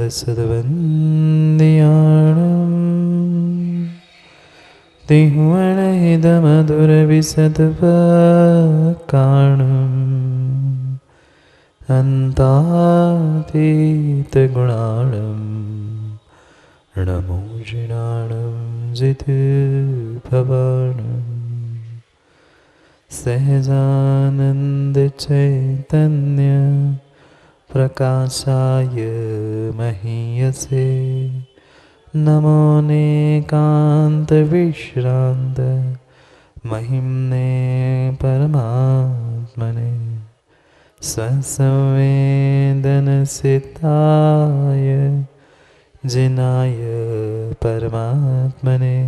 सद्वन्द्याणं तिहुवणहिदमधुरविशदकाणम् अन्तातीतगुणाणं नमो जिनाणं जितभवाणं सहजानन्दचैतन्य प्रकाशाय महीयसे नमो नेकान्तविश्रान्त महिम्ने परमात्मने ससंवेदनसिद्धाय जिनाय परमात्मने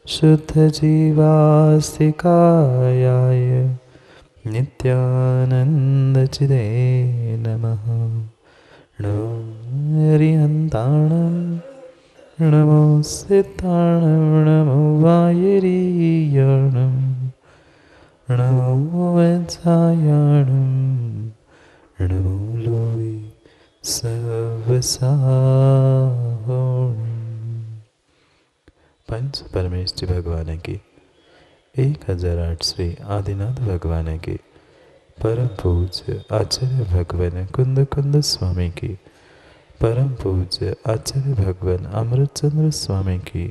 शुद्धजीवास्तिकायाय नित्यानन्दचिदे नमः। नमो हरिहन्ताणं नमो सिद्धाणं नमो वायरीयाणं नमो वत्सायाणं नमो लोई सर्वसाहोणं। पंच परमेश्वर भगवान की 1008 आदिनाथ भगवान की परम पूज्य आचार्य भगवान कुंद कुंद स्वामी की परम पूज्य आचार्य भगवान अमृतचंद्र स्वामी की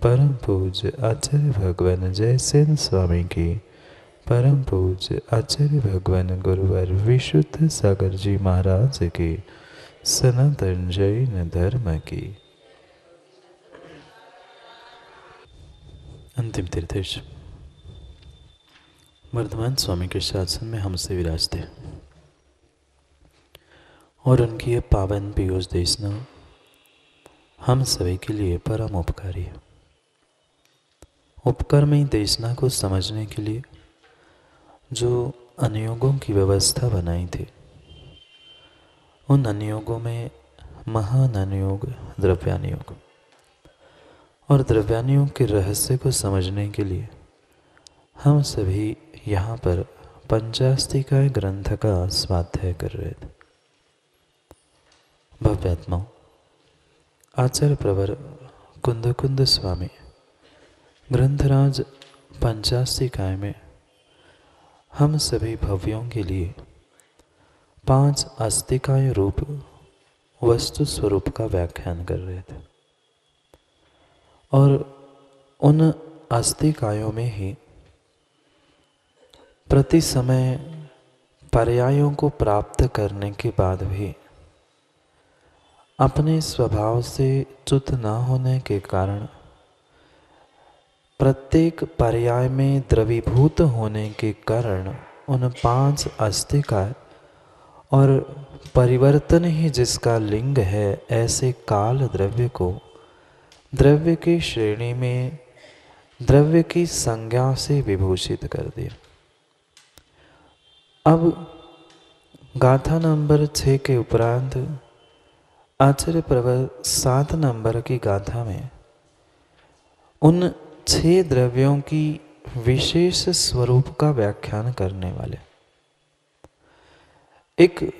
परम पूज्य आचार्य भगवान जयसेन स्वामी की परम पूज्य आचार्य भगवान गुरुवर विशुद्ध सागर जी महाराज की सनातन जैन धर्म की अंतिम तीर्थेश वर्धमान स्वामी के शासन में हमसे विराजते और उनकी यह पावन पीयूष देशना हम सभी के लिए परम उपकारी है। उपकर्मी देशना को समझने के लिए जो अनुयोगों की व्यवस्था बनाई थी, उन अनुयोगों में महान अनुयोग द्रव्यानुयोग और द्रव्यानुयोग के रहस्य को समझने के लिए हम सभी यहाँ पर पंचास्तिकाय ग्रंथ का स्वाध्याय कर रहे थे। भव्यात्माओं, आचार्य प्रवर कुंद कुंद स्वामी ग्रंथराज पंचास्तिकाय में हम सभी भव्यों के लिए 5 अस्तिकाय रूप वस्तु स्वरूप का व्याख्यान कर रहे थे और उन अस्तिकायों में ही प्रति समय पर्यायों को प्राप्त करने के बाद भी अपने स्वभाव से च्युत न होने के कारण प्रत्येक पर्याय में द्रवीभूत होने के कारण उन 5 अस्तिकाय और परिवर्तन ही जिसका लिंग है ऐसे काल द्रव्य को द्रव्य की श्रेणी में द्रव्य की संज्ञा से विभूषित कर दिया। अब गाथा नंबर 6 के उपरांत आचार्य प्रवर 7 नंबर की गाथा में उन 6 द्रव्यों की विशेष स्वरूप का व्याख्यान करने वाले एक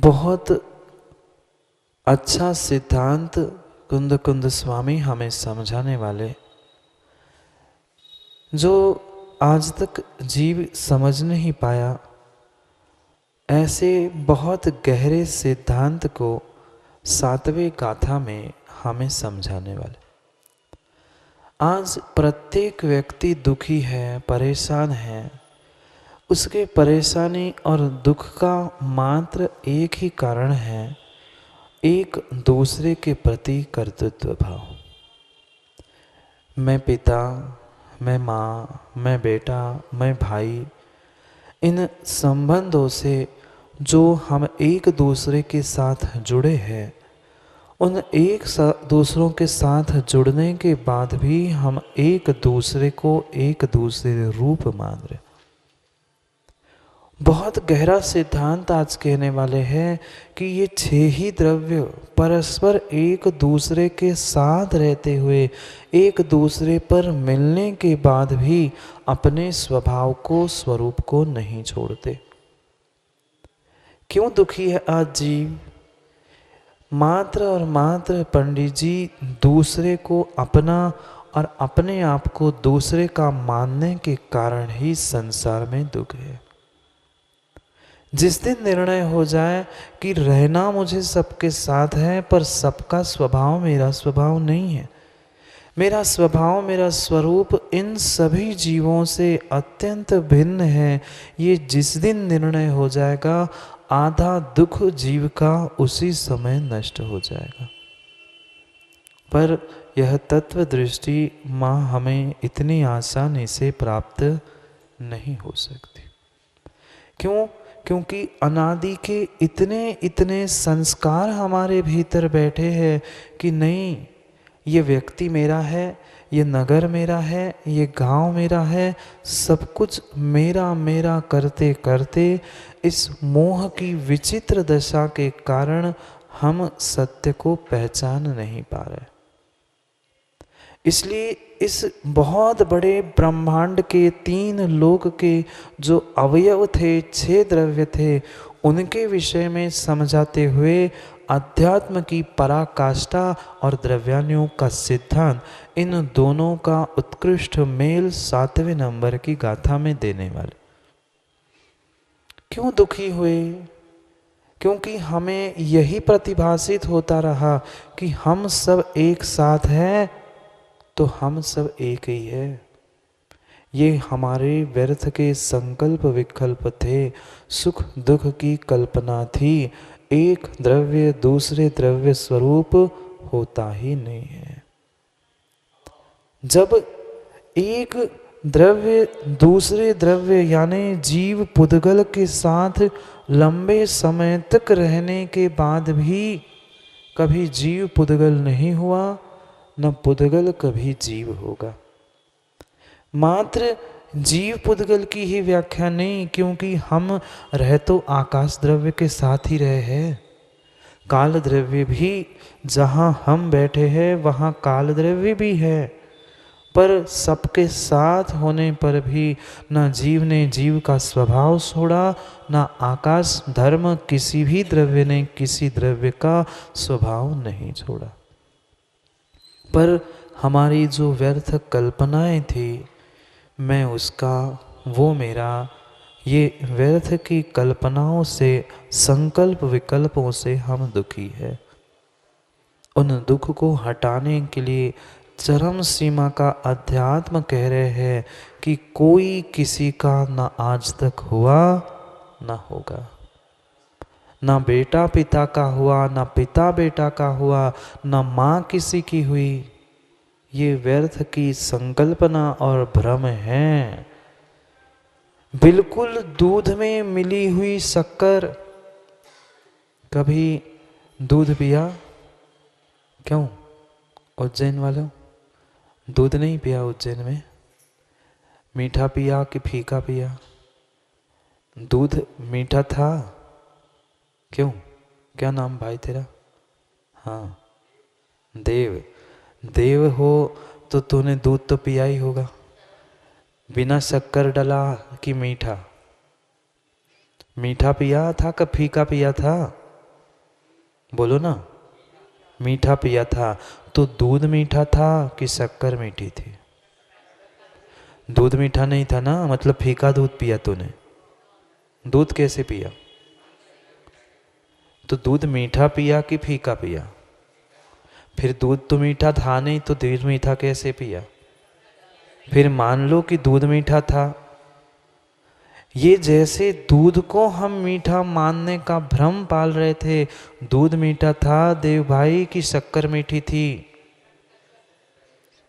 बहुत अच्छा सिद्धांत कुंद कुंद स्वामी हमें समझाने वाले, जो आज तक जीव समझ नहीं पाया, ऐसे बहुत गहरे सिद्धांत को 7वें गाथा में हमें समझाने वाले। आज प्रत्येक व्यक्ति दुखी है, परेशान है। उसके परेशानी और दुख का मात्र एक ही कारण है, एक दूसरे के प्रति कर्तृत्व भाव। मैं पिता, मैं माँ, मैं बेटा, मैं भाई, इन संबंधों से जो हम एक दूसरे के साथ जुड़े हैं, उन दूसरों के साथ जुड़ने के बाद भी हम एक दूसरे को एक दूसरे रूप मान रहे। बहुत गहरा सिद्धांत आज कहने वाले हैं कि ये 6 ही द्रव्य परस्पर एक दूसरे के साथ रहते हुए एक दूसरे पर मिलने के बाद भी अपने स्वभाव को, स्वरूप को नहीं छोड़ते। क्यों दुखी है आज जीव? मात्र और मात्र पंडित जी दूसरे को अपना और अपने आप को दूसरे का मानने के कारण ही संसार में दुख है। जिस दिन निर्णय हो जाए कि रहना मुझे सबके साथ है, पर सबका स्वभाव मेरा स्वभाव नहीं है, मेरा स्वभाव मेरा स्वरूप इन सभी जीवों से अत्यंत भिन्न है, ये जिस दिन निर्णय हो जाएगा, आधा दुख जीव का उसी समय नष्ट हो जाएगा। पर यह तत्व दृष्टि माँ हमें इतनी आसानी से प्राप्त नहीं हो सकती। क्यों? क्योंकि अनादि के इतने इतने संस्कार हमारे भीतर बैठे हैं कि नहीं, ये व्यक्ति मेरा है, ये नगर मेरा है, ये गांव मेरा है, सब कुछ मेरा मेरा करते करते इस मोह की विचित्र दशा के कारण हम सत्य को पहचान नहीं पा रहे। इसलिए इस बहुत बड़े ब्रह्मांड के 3 लोक के जो अवयव थे, 6 द्रव्य थे, उनके विषय में समझाते हुए अध्यात्म की पराकाष्ठा और द्रव्यानुयोग का सिद्धांत, इन दोनों का उत्कृष्ट मेल 7वें नंबर की गाथा में देने वाले। क्यों दुखी हुए? क्योंकि हमें यही प्रतिभासित होता रहा कि हम सब एक साथ हैं, तो हम सब एक ही है। ये हमारे व्यर्थ के संकल्प विकल्प थे, सुख दुख की कल्पना थी। एक द्रव्य दूसरे द्रव्य स्वरूप होता ही नहीं है। जब एक द्रव्य दूसरे द्रव्य यानी जीव पुद्गल के साथ लंबे समय तक रहने के बाद भी कभी जीव पुद्गल नहीं हुआ, न पुद्गल कभी जीव होगा। मात्र जीव पुद्गल की ही व्याख्या नहीं, क्योंकि हम रह तो आकाश द्रव्य के साथ ही रहे हैं। काल द्रव्य भी जहाँ हम बैठे हैं वहाँ काल द्रव्य भी है, पर सबके साथ होने पर भी न जीव ने जीव का स्वभाव छोड़ा, न आकाश धर्म किसी भी द्रव्य ने किसी द्रव्य का स्वभाव नहीं छोड़ा। पर हमारी जो व्यर्थ कल्पनाएं थी, मैं उसका, वो मेरा, ये व्यर्थ की कल्पनाओं से, संकल्प विकल्पों से हम दुखी है। उन दुख को हटाने के लिए चरम सीमा का अध्यात्म कह रहे हैं कि कोई किसी का न आज तक हुआ न होगा, न बेटा पिता का हुआ, न पिता बेटा का हुआ, न माँ किसी की हुई। ये व्यर्थ की संकल्पना और भ्रम है। बिल्कुल दूध में मिली हुई शक्कर, कभी दूध पिया? क्यों उज्जैन वालों, दूध नहीं पिया उज्जैन में? मीठा पिया कि फीका पिया? दूध मीठा था। क्यों? क्या नाम भाई तेरा? हाँ, देव। देव हो तो तूने दूध तो पिया ही होगा, बिना शक्कर डला कि मीठा? मीठा पिया था कि फीका पिया था? बोलो ना। मीठा पिया था। तो दूध मीठा था कि शक्कर मीठी थी? दूध मीठा नहीं था ना, मतलब फीका दूध पिया तूने। दूध कैसे पिया? तो दूध मीठा पिया कि फीका पिया? फिर दूध तो मीठा था नहीं, तो दूध मीठा कैसे पिया? फिर मान लो कि दूध मीठा था। ये जैसे दूध को हम मीठा मानने का भ्रम पाल रहे थे, दूध मीठा था देव भाई की शक्कर मीठी थी,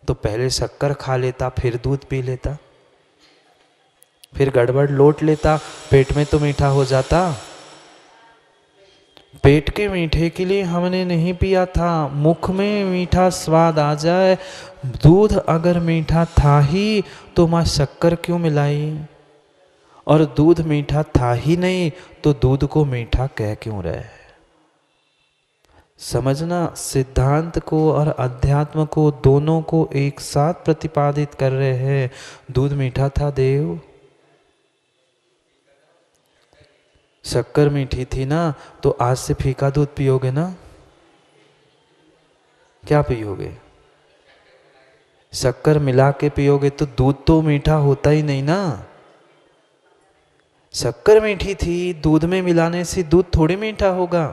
तो पहले शक्कर खा लेता फिर दूध पी लेता, फिर गड़बड़ लोट लेता, पेट में तो मीठा हो जाता। पेट के मीठे के लिए हमने नहीं पिया था, मुख में मीठा स्वाद आ जाए। दूध अगर मीठा था ही तो माँ शक्कर क्यों मिलाई? और दूध मीठा था ही नहीं तो दूध को मीठा कह क्यों रहे? समझना, सिद्धांत को और अध्यात्म को दोनों को एक साथ प्रतिपादित कर रहे हैं। दूध मीठा था देव, शक्कर मीठी थी ना, तो आज से फीका दूध पियोगे ना? क्या पियोगे? शक्कर मिला के पियोगे तो दूध तो मीठा होता ही नहीं ना। शक्कर मीठी थी, दूध में मिलाने से दूध थोड़ी मीठा होगा।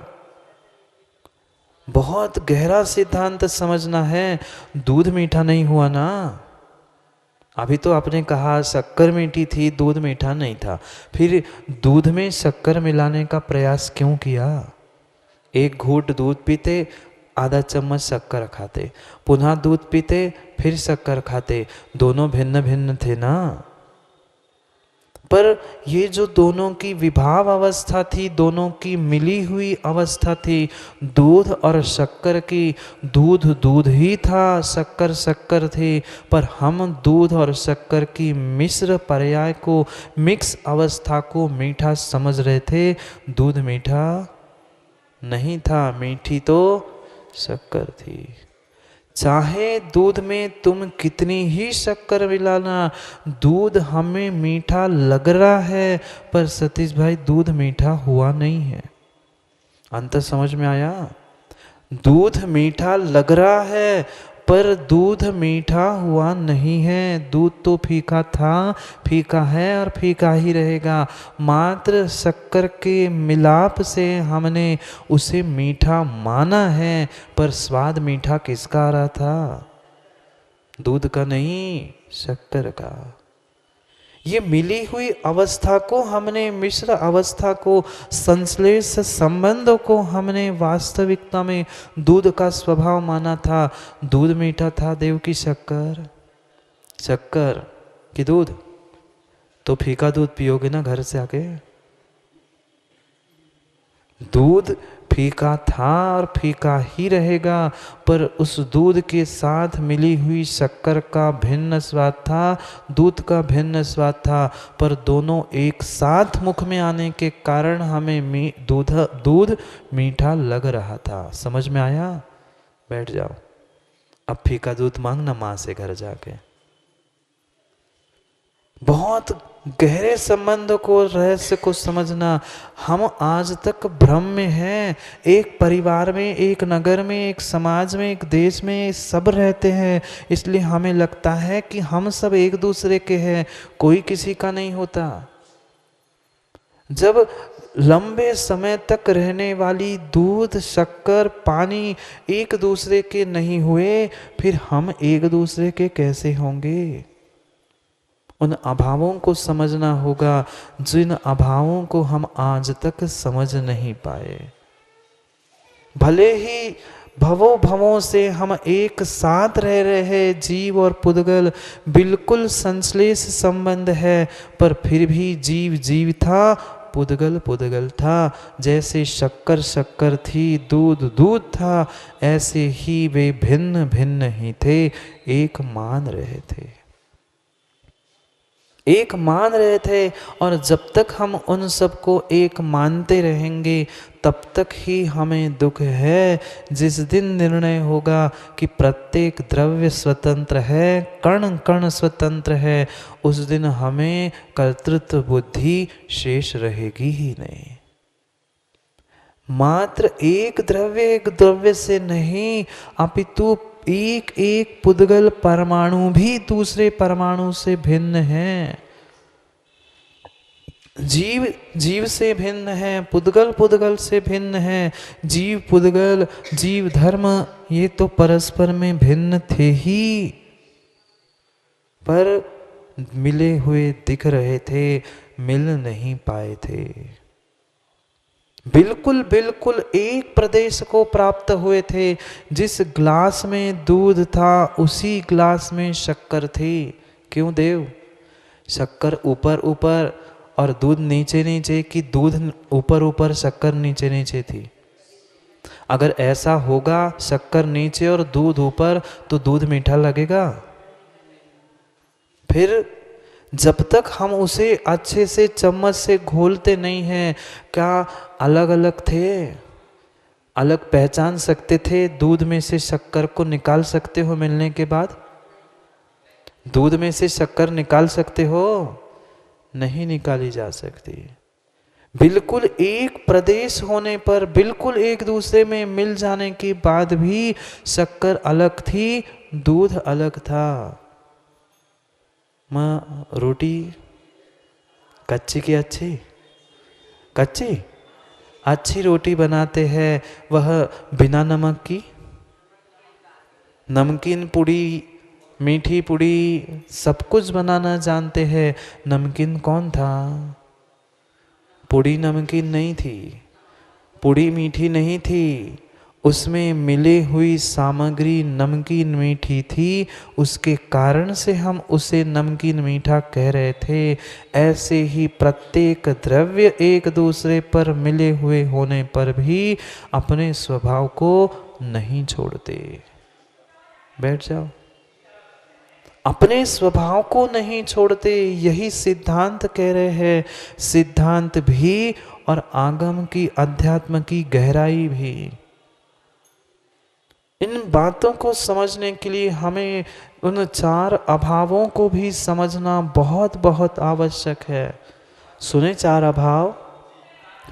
बहुत गहरा सिद्धांत समझना है। दूध मीठा नहीं हुआ ना। अभी तो आपने कहा शक्कर मीठी थी, दूध मीठा नहीं था। फिर दूध में शक्कर मिलाने का प्रयास क्यों किया? एक घूंट दूध पीते, आधा चम्मच शक्कर खाते, पुनः दूध पीते, फिर शक्कर खाते, दोनों भिन्न भिन्न थे ना। पर ये जो दोनों की विभाव अवस्था थी, दोनों की मिली हुई अवस्था थी, दूध और शक्कर की, दूध दूध ही था, शक्कर शक्कर थी, पर हम दूध और शक्कर की मिश्र पर्याय को, मिक्स अवस्था को मीठा समझ रहे थे। दूध मीठा नहीं था, मीठी तो शक्कर थी। चाहे दूध में तुम कितनी ही शक्कर मिलाना, दूध हमें मीठा लग रहा है, पर सतीश भाई दूध मीठा हुआ नहीं है। अंतर समझ में आया? दूध मीठा लग रहा है, पर दूध मीठा हुआ नहीं है। दूध तो फीका था, फीका है और फीका ही रहेगा। मात्र शक्कर के मिलाप से हमने उसे मीठा माना है, पर स्वाद मीठा किसका आ रहा था? दूध का नहीं, शक्कर का। ये मिली हुई अवस्था को हमने, मिश्र अवस्था को, संश्लेष संबंध को हमने वास्तविकता में दूध का स्वभाव माना था। दूध मीठा था, देव की शक्कर, शक्कर कि दूध? तो फीका दूध पियोगे ना घर से आके। दूध फीका था और फीका ही रहेगा, पर उस दूध के साथ मिली हुई शक्कर का भिन्न स्वाद था, दूध का भिन्न स्वाद था, पर दोनों एक साथ मुख में आने के कारण हमें दूध मीठा लग रहा था। समझ में आया? बैठ जाओ। अब फीका दूध मांगना माँ से घर जाके। बहुत गहरे संबंध को, रहस्य को समझना। हम आज तक भ्रम में हैं। एक परिवार में, एक नगर में, एक समाज में, एक देश में सब रहते हैं, इसलिए हमें लगता है कि हम सब एक दूसरे के हैं, कोई किसी का नहीं होता। जब लंबे समय तक रहने वाली दूध, शक्कर, पानी एक दूसरे के नहीं हुए, फिर हम एक दूसरे के कैसे होंगे? उन अभावों को समझना होगा, जिन अभावों को हम आज तक समझ नहीं पाए। भले ही भवों भवों से हम एक साथ रह रहे हैं, जीव और पुद्गल बिल्कुल संश्लेष संबंध है, पर फिर भी जीव जीव था, पुद्गल पुद्गल था। जैसे शक्कर शक्कर थी, दूध दूध था, ऐसे ही वे भिन्न भिन्न ही थे, एक मान रहे थे, एक मान रहे थे। और जब तक हम उन सबको एक मानते रहेंगे, तब तक ही हमें दुख है। जिस दिन निर्णय होगा कि प्रत्येक द्रव्य स्वतंत्र है, कण कण स्वतंत्र है, उस दिन हमें कर्तृत्व बुद्धि शेष रहेगी ही नहीं। मात्र एक द्रव्य से नहीं, अपितु एक एक पुद्गल परमाणु भी दूसरे परमाणु से भिन्न है। जीव जीव से भिन्न है, पुद्गल पुद्गल से भिन्न है। जीव पुद्गल, जीव धर्म, ये तो परस्पर में भिन्न थे ही, पर मिले हुए दिख रहे थे, मिल नहीं पाए थे। बिल्कुल बिल्कुल एक प्रदेश को प्राप्त हुए थे। जिस ग्लास में दूध था, उसी ग्लास में शक्कर थी। क्यों देव? शक्कर ऊपर ऊपर और दूध नीचे नीचे, कि दूध ऊपर ऊपर शक्कर नीचे नीचे थी? अगर ऐसा होगा, शक्कर नीचे और दूध ऊपर, तो दूध मीठा लगेगा? फिर जब तक हम उसे अच्छे से चम्मच से घोलते नहीं हैं, क्या अलग अलग थे? अलग पहचान सकते थे? दूध में से शक्कर को निकाल सकते हो मिलने के बाद? दूध में से शक्कर निकाल सकते हो? नहीं निकाली जा सकती। बिल्कुल एक प्रदेश होने पर, बिल्कुल एक दूसरे में मिल जाने के बाद भी शक्कर अलग थी, दूध अलग था। माँ रोटी कच्ची की अच्छी, कच्ची अच्छी रोटी बनाते हैं वह बिना नमक की। नमकीन पुड़ी, मीठी पुड़ी सब कुछ बनाना जानते हैं, नमकीन कौन था? पुड़ी नमकीन नहीं थी, पुड़ी मीठी नहीं थी, उसमें मिली हुई सामग्री नमकीन मीठी थी, उसके कारण से हम उसे नमकीन मीठा कह रहे थे। ऐसे ही प्रत्येक द्रव्य एक दूसरे पर मिले हुए होने पर भी अपने स्वभाव को नहीं छोड़ते। बैठ जाओ। अपने स्वभाव को नहीं छोड़ते, यही सिद्धांत कह रहे हैं। सिद्धांत भी और आगम की, अध्यात्म की गहराई भी। इन बातों को समझने के लिए हमें उन चार अभावों को भी समझना बहुत बहुत आवश्यक है। सुने चार अभाव: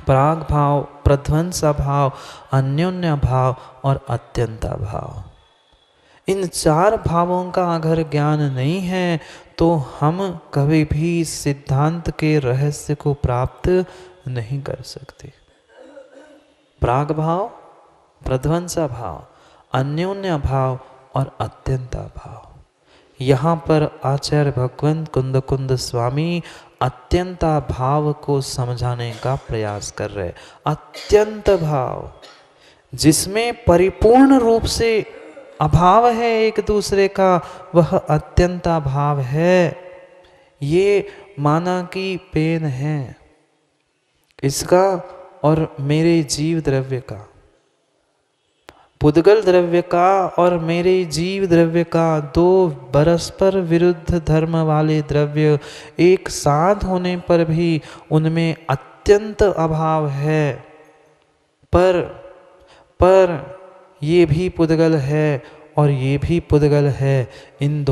प्राग भाव, प्रध्वंस भाव, अन्योन्य भाव और अत्यंत भाव। इन चार भावों का अगर ज्ञान नहीं है तो हम कभी भी सिद्धांत के रहस्य को प्राप्त नहीं कर सकते। प्राग भाव, प्रध्वंस भाव, अन्योन्य भाव और अत्यंत भाव। यहाँ पर आचार्य भगवंत कुंद कुंद स्वामी अत्यंत भाव को समझाने का प्रयास कर रहे। अत्यंत भाव जिसमें परिपूर्ण रूप से अभाव है एक दूसरे का, वह अत्यंत भाव है। ये माना की पेन है इसका और मेरे जीव द्रव्य का, पुद्गल द्रव्य का और मेरे जीव द्रव्य का, दो परस्पर विरुद्ध धर्म वाले द्रव्य एक साथ होने पर भी उनमें अत्यंत अभाव है। पर ये भी पुद्गल है और ये भी पुद्गल है। इन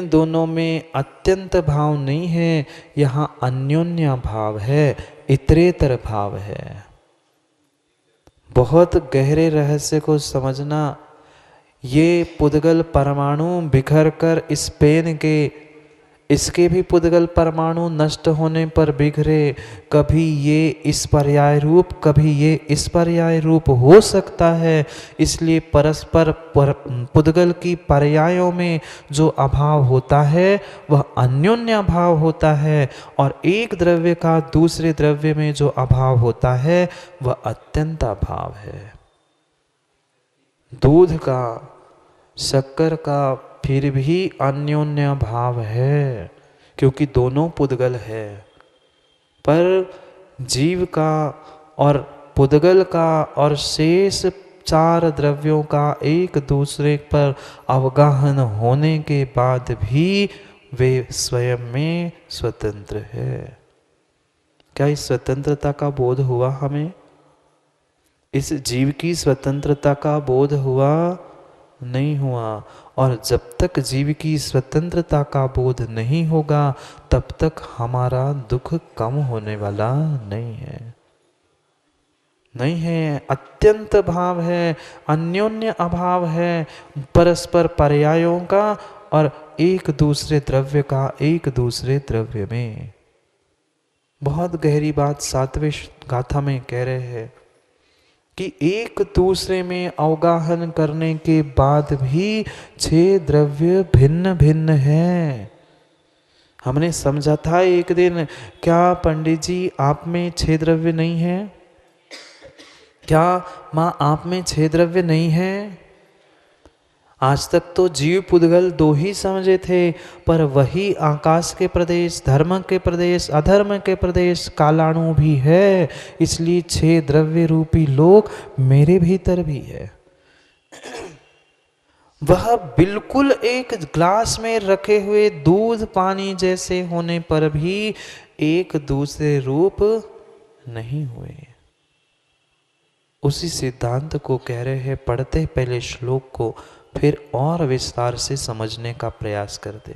दोनों में अत्यंत भाव नहीं है, यहाँ अन्योन्य भाव है, इतरेतर भाव है। बहुत गहरे रहस्य को समझना। ये पुद्गल परमाणु बिखर कर इस पेन के, इसके भी पुद्गल परमाणु नष्ट होने पर बिखरे। कभी ये इस पर्याय रूप, कभी ये इस पर्याय रूप हो सकता है। इसलिए परस्पर पुद्गल की पर्यायों में जो अभाव होता है वह अन्योन्य भाव होता है, और एक द्रव्य का दूसरे द्रव्य में जो अभाव होता है वह अत्यंत अभाव है। दूध का, शक्कर का फिर भी अन्योन्य भाव है क्योंकि दोनों पुद्गल है। पर जीव का और पुद्गल का और शेष चार द्रव्यों का एक दूसरे पर अवगाहन होने के बाद भी वे स्वयं में स्वतंत्र है। क्या इस स्वतंत्रता का बोध हुआ हमें? इस जीव की स्वतंत्रता का बोध हुआ? नहीं हुआ। और जब तक जीव की स्वतंत्रता का बोध नहीं होगा तब तक हमारा दुख कम होने वाला नहीं है। अत्यंत भाव है, अन्योन्य अभाव है, परस्पर पर्यायों का और एक दूसरे द्रव्य का एक दूसरे द्रव्य में। बहुत गहरी बात सातवें गाथा में कह रहे हैं कि एक दूसरे में अवगाहन करने के बाद भी छह द्रव्य भिन्न भिन्न हैं। हमने समझा था एक दिन, क्या पंडित जी आप में छह द्रव्य नहीं है? क्या माँ आप में छह द्रव्य नहीं है? आज तक तो जीव पुद्गल दो ही समझे थे, पर वही आकाश के प्रदेश, धर्म के प्रदेश, अधर्म के प्रदेश, कालाणु भी है। इसलिए छह द्रव्य रूपी लोक मेरे भीतर भी है। वह बिल्कुल एक ग्लास में रखे हुए दूध पानी जैसे होने पर भी एक दूसरे रूप नहीं हुए। उसी सिद्धांत को कह रहे हैं। पढ़ते पहले श्लोक को फिर और विस्तार से समझने का प्रयास करते।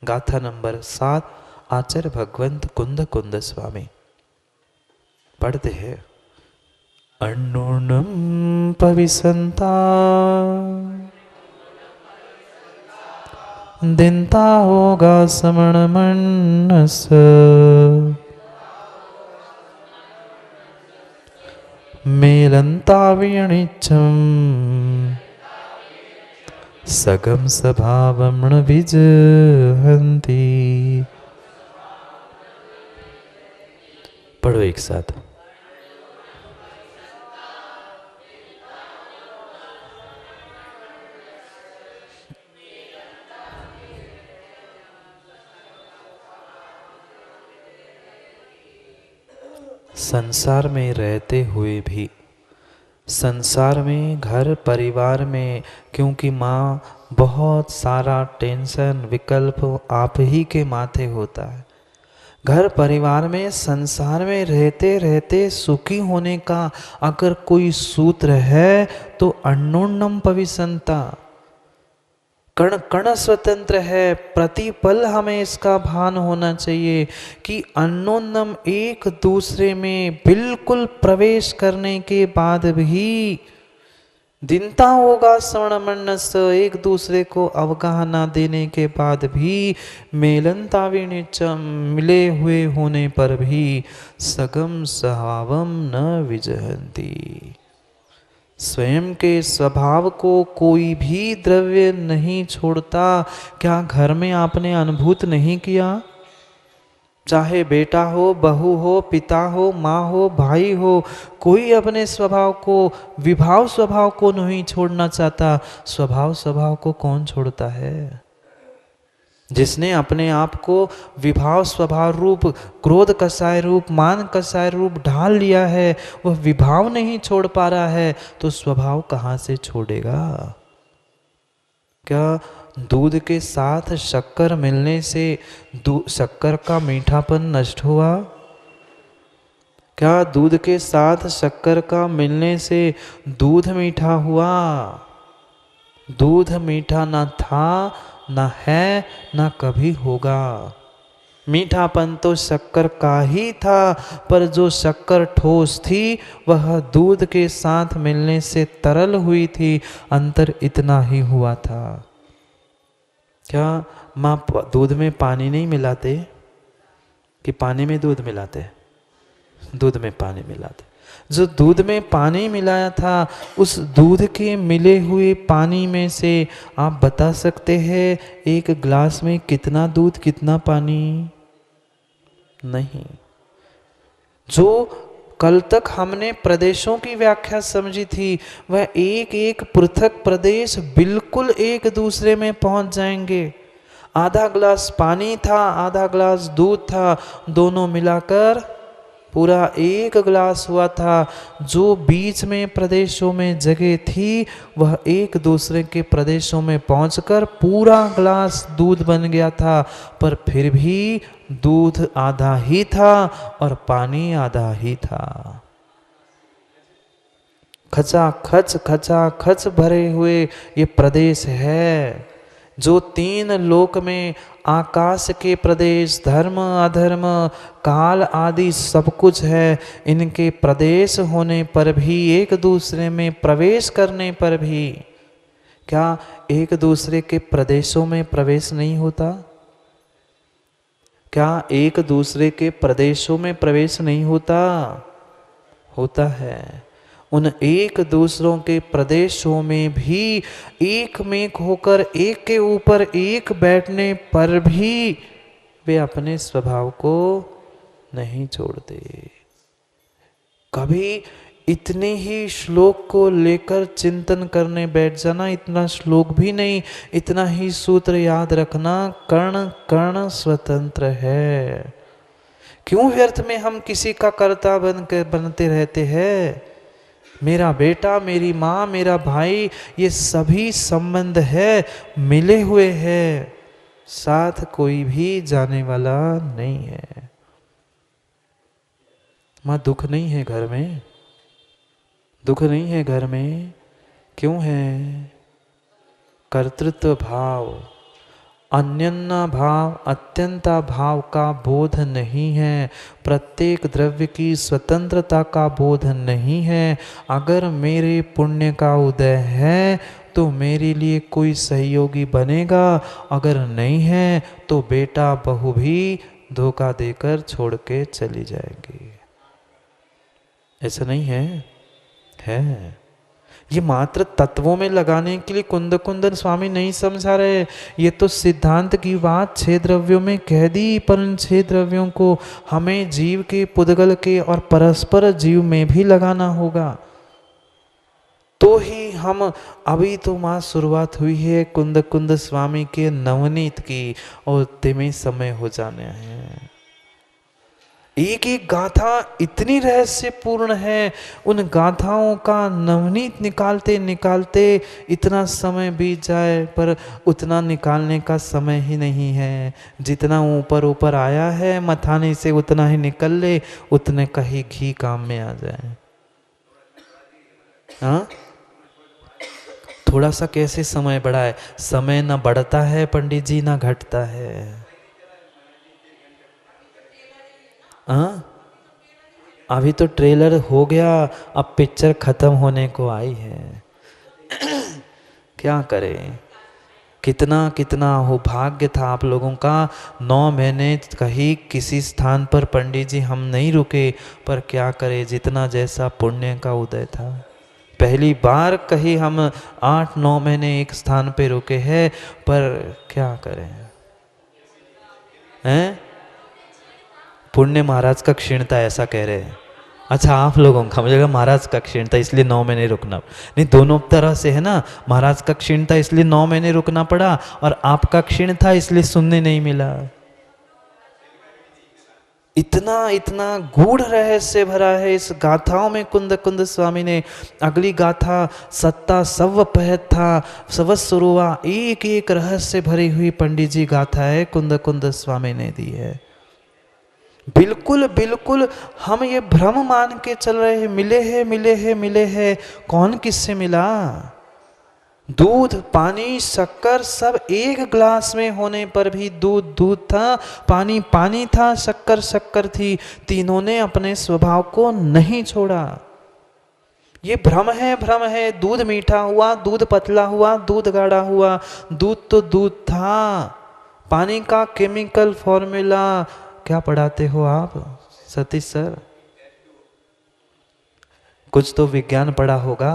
गाथा नंबर 7। आचार्य भगवंत कुंद कुंद स्वामी पढ़ते हैं। अन्नूर्णम पविसंता दिनता होगा समण मनस, मेलंता वियणिच्छम सगम स्वभावम्ण विजहंती। पढ़ो एक साथ। संसार में रहते हुए भी, संसार में घर परिवार में, क्योंकि माँ बहुत सारा टेंशन विकल्प आप ही के माथे होता है। घर परिवार में संसार में रहते रहते सुखी होने का अगर कोई सूत्र है तो अन्नोन्नम पविसंता, कण कण स्वतंत्र है। प्रतिपल हमें इसका भान होना चाहिए कि अन्नोन्नम एक दूसरे में बिल्कुल प्रवेश करने के बाद भी, दिनता होगा स्वर्णमन्नस, एक दूसरे को अवगाहना देने के बाद भी, मेलनता विनिचम, मिले हुए होने पर भी, सगम स्वभावम न विजहंती, स्वयं के स्वभाव को कोई भी द्रव्य नहीं छोड़ता। क्या घर में आपने अनुभूत नहीं किया? चाहे बेटा हो, बहू हो, पिता हो, माँ हो, भाई हो, कोई अपने स्वभाव को, विभाव स्वभाव को नहीं छोड़ना चाहता। स्वभाव को कौन छोड़ता है? जिसने अपने आप को विभाव स्वभाव रूप, क्रोध कसाय रूप, मान कसाय रूप ढाल लिया है, वह विभाव नहीं छोड़ पा रहा है तो स्वभाव कहाँ से छोड़ेगा? क्या दूध के साथ शक्कर मिलने से शक्कर का मीठापन नष्ट हुआ? क्या दूध के साथ शक्कर का मिलने से दूध मीठा हुआ? दूध मीठा ना था, ना है, ना कभी होगा। मीठापन तो शक्कर का ही था, पर जो शक्कर ठोस थी वह दूध के साथ मिलने से तरल हुई थी। अंतर इतना ही हुआ था। क्या माँ दूध में पानी नहीं मिलाते कि पानी में दूध मिलाते? दूध में पानी मिलाते। जो दूध में पानी मिलाया था, उस दूध के मिले हुए पानी में से आप बता सकते हैं एक ग्लास में कितना दूध कितना पानी? नहीं। जो कल तक हमने प्रदेशों की व्याख्या समझी थी, वह एक एक पृथक प्रदेश बिल्कुल एक दूसरे में पहुंच जाएंगे। आधा ग्लास पानी था, आधा ग्लास दूध था, दोनों मिलाकर पूरा एक ग्लास हुआ था। जो बीच में प्रदेशों में जगह थी, वह एक दूसरे के प्रदेशों में पहुंचकर पूरा ग्लास दूध बन गया था, पर फिर भी दूध आधा ही था और पानी आधा ही था। खचा खच भरे हुए ये प्रदेश है। जो तीन लोक में आकाश के प्रदेश, धर्म अधर्म, काल आदि सब कुछ है, इनके प्रदेश होने पर भी, एक दूसरे में प्रवेश करने पर भी, क्या एक दूसरे के प्रदेशों में प्रवेश नहीं होता? क्या एक दूसरे के प्रदेशों में प्रवेश नहीं होता? होता है। उन एक दूसरों के प्रदेशों में भी एक में होकर, एक के ऊपर एक बैठने पर भी वे अपने स्वभाव को नहीं छोड़ते। कभी इतने ही श्लोक को लेकर चिंतन करने बैठ जाना, इतना श्लोक भी नहीं, इतना ही सूत्र याद रखना, कर्ण कर्ण स्वतंत्र है। क्यों व्यर्थ में हम किसी का कर्ता बनते रहते हैं? मेरा बेटा, मेरी माँ, मेरा भाई, ये सभी संबंध है, मिले हुए हैं, साथ कोई भी जाने वाला नहीं है। माँ दुख नहीं है घर में? दुख नहीं है घर में? क्यों है? कर्तृत्व भाव, अन्यन्ना भाव अत्यंता भाव का बोध नहीं है, प्रत्येक द्रव्य की स्वतंत्रता का बोध नहीं है। अगर मेरे पुण्य का उदय है तो मेरे लिए कोई सहयोगी बनेगा, अगर नहीं है तो बेटा बहू भी धोखा देकर छोड़ के चली जाएगी। ऐसा नहीं है? है। ये मात्र तत्वों में लगाने के लिए कुंद कुंदन स्वामी नहीं समझा रहे, ये तो सिद्धांत की बात 6 द्रव्यों में कह दी, पर इन 6 द्रव्यों को हमें जीव के, पुद्गल के और परस्पर जीव में भी लगाना होगा। तो ही हम, अभी तो माँ शुरुआत हुई है कुंद कुंद स्वामी के नवनीत की, और तिमे समय हो जाने हैं। एक एक गाथा इतनी रहस्यपूर्ण है, उन गाथाओं का नवनीत निकालते निकालते इतना समय बीत जाए, पर उतना निकालने का समय ही नहीं है। जितना ऊपर ऊपर आया है मथाने से उतना ही निकल ले, उतने का ही घी काम में आ जाए। हाँ, थोड़ा सा कैसे समय बढ़ाए? समय ना बढ़ता है पंडित जी, ना घटता है। हाँ, अभी तो ट्रेलर हो गया, अब पिक्चर खत्म होने को आई है। क्या करें? कितना कितना हो भाग्य था आप लोगों का। 9 महीने कहीं किसी स्थान पर पंडित जी हम नहीं रुके, पर क्या करें, जितना जैसा पुण्य का उदय था। पहली बार कहीं हम 8-9 महीने एक स्थान पे रुके हैं, पर क्या करें हैं? पुण्य महाराज का क्षीणता, ऐसा कह रहे हैं। अच्छा, आप लोगों का, मुझे लगा महाराज का क्षीणता इसलिए 9 महीने रुकना। नहीं, दोनों तरह से है ना। महाराज का क्षीण था इसलिए 9 महीने रुकना पड़ा, और आपका क्षीण था इसलिए सुनने नहीं मिला। इतना इतना गूढ़ रहस्य भरा है इस गाथाओं में। कुंद कुंद स्वामी ने अगली गाथा सत्ता सव पहत था सव सुरुआ, एक एक रहस्य भरी हुई पंडित जी गाथा है कुंद कुंद स्वामी ने दी है। बिल्कुल बिल्कुल हम ये भ्रम मान के चल रहे हैं, मिले हैं मिले हैं मिले हैं। कौन किससे मिला? दूध पानी शक्कर सब एक ग्लास में होने पर भी दूध दूध था, पानी पानी था, शक्कर शक्कर थी। तीनों ने अपने स्वभाव को नहीं छोड़ा। ये भ्रम है भ्रम है। दूध मीठा हुआ, दूध पतला हुआ, दूध गाढ़ा हुआ, दूध तो दूध था। पानी का केमिकल फॉर्मूला क्या पढ़ाते हो आप सतीश सर? कुछ तो विज्ञान पढ़ा होगा।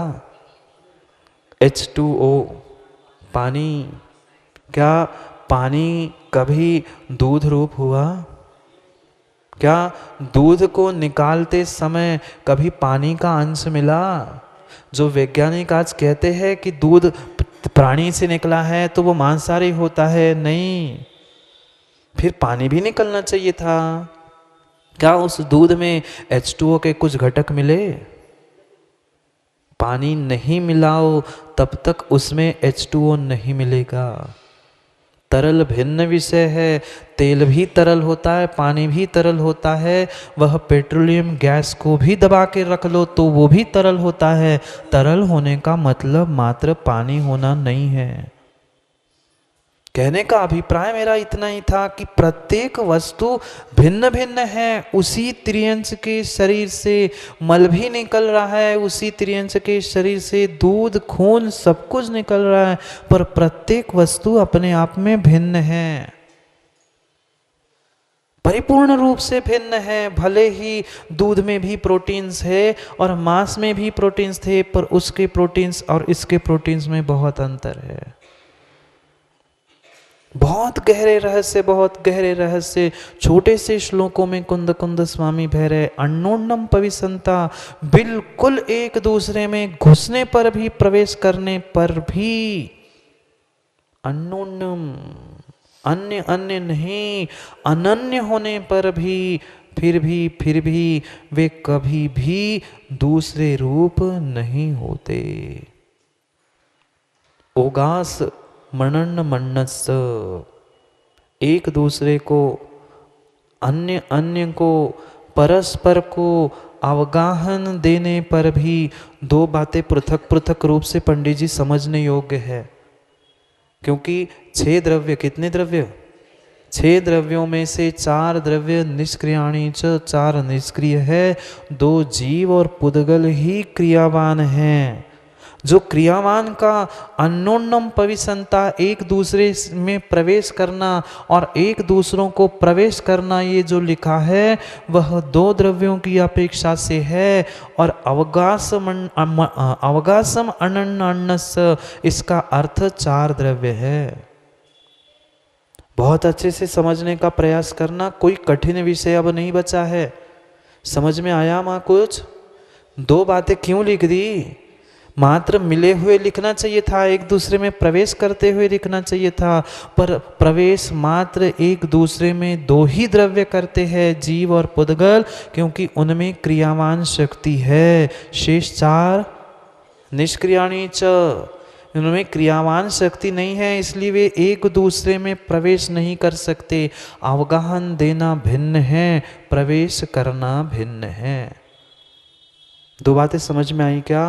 H2O पानी। क्या पानी कभी दूध रूप हुआ? क्या दूध को निकालते समय कभी पानी का अंश मिला? जो वैज्ञानिक आज कहते हैं कि दूध प्राणी से निकला है तो वो मांसाहारी होता है, नहीं, फिर पानी भी निकलना चाहिए था। क्या उस दूध में H2O के कुछ घटक मिले? पानी नहीं मिलाओ तब तक उसमें H2O नहीं मिलेगा। तरल भिन्न विषय है। तेल भी तरल होता है, पानी भी तरल होता है। वह पेट्रोलियम गैस को भी दबा के रख लो तो वो भी तरल होता है। तरल होने का मतलब मात्र पानी होना नहीं है। कहने का अभिप्राय मेरा इतना ही था कि प्रत्येक वस्तु भिन्न भिन्न है। उसी त्रियंश के शरीर से मल भी निकल रहा है, उसी त्रियंश के शरीर से दूध खून सब कुछ निकल रहा है, पर प्रत्येक वस्तु अपने आप में भिन्न है, परिपूर्ण रूप से भिन्न है। भले ही दूध में भी प्रोटीन्स है और मांस में भी प्रोटीन्स थे, पर उसके प्रोटीन्स और इसके प्रोटीन्स में बहुत अंतर है। बहुत गहरे रहस्य, बहुत गहरे रहस्य छोटे से श्लोकों में कुंद कुंद स्वामी बह रहे। अन्नोन्नम पविसंता, बिल्कुल एक दूसरे में घुसने पर भी, प्रवेश करने पर भी। अन्नोन्नम, अन्य अन्य नहीं, अनन्य होने पर भी, फिर भी वे कभी भी दूसरे रूप नहीं होते। ओगास मनन मन्नस, एक दूसरे को, अन्य अन्य को, परस्पर को अवगाहन देने पर भी दो बातें पृथक पृथक रूप से पंडित जी समझने योग्य है। क्योंकि 6 द्रव्य, कितने द्रव्य? 6 द्रव्यों में से 4 द्रव्य निष्क्रियाणी च, 4 निष्क्रिय है, 2 जीव और पुद्गल ही क्रियावान हैं। जो क्रियावान का अन्योन्यम पविसंता, एक दूसरे में प्रवेश करना और एक दूसरों को प्रवेश करना, ये जो लिखा है वह 2 द्रव्यों की अपेक्षा से है। और अवगासम अनन्नान्नस, इसका अर्थ 4 द्रव्य है। बहुत अच्छे से समझने का प्रयास करना, कोई कठिन विषय अब नहीं बचा है। समझ में आया माँ कुछ? 2 बातें क्यों लिख दी? मात्र मिले हुए लिखना चाहिए था, एक दूसरे में प्रवेश करते हुए लिखना चाहिए था, पर प्रवेश मात्र एक दूसरे में 2 ही द्रव्य करते हैं, जीव और पुद्गल, क्योंकि उनमें क्रियावान शक्ति है। शेष 4 निष्क्रियाणी च, उनमें क्रियावान शक्ति नहीं है, इसलिए वे एक दूसरे में प्रवेश नहीं कर सकते। अवगाहन देना भिन्न है, प्रवेश करना भिन्न है। 2 बातें समझ में आई क्या